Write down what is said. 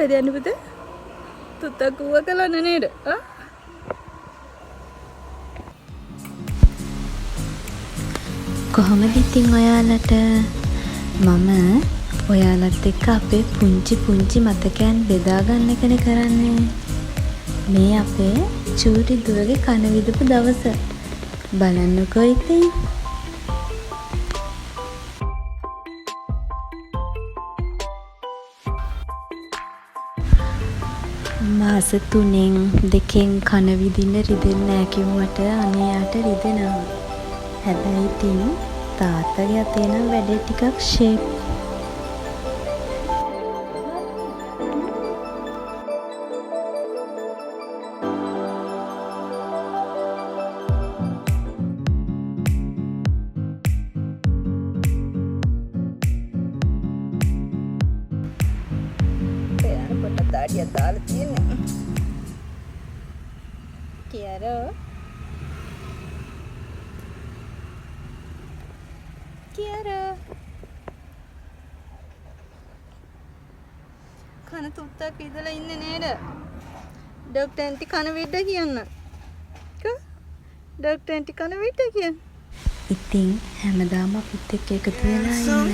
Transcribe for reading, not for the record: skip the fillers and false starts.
කොහෙද යන්නේ පුතේ? තුත්තා කුව කළා නේද? කොහොමද ඉතින් ඔයාලට මම ඔයාලත් එක්ක අපේ පුංචි මතකයන් බෙදා ගන්න එකනේ කරන්නේ. මේ අපේ චූටි දුවගේ කන විදපු දවස. බලන්නකෝ ඉතින්. මාස 3න් 2න් කන විදින්න රිදෙන්නේ නැහැ කිව්වට අනේ යාට රිදෙනවා. හැබැයි ඉතින් තාත්තගේ අතේ නම් වැඩේ ටිකක් ෂේප්. දාඩිය දාලා තියෙන්නේ. කියාරෝ. කන තුත්තක් ඉදලා ඉන්නේ නේද? ඩොක්ටර් ඇන්ටි කන විද්ද කියන්න. ඩොක්ටර් ඇන්ටි කන විද්ද කියන්න. ඉතින් හැමදාම අපිත් එක්ක එකතු වෙලා ඉන්න.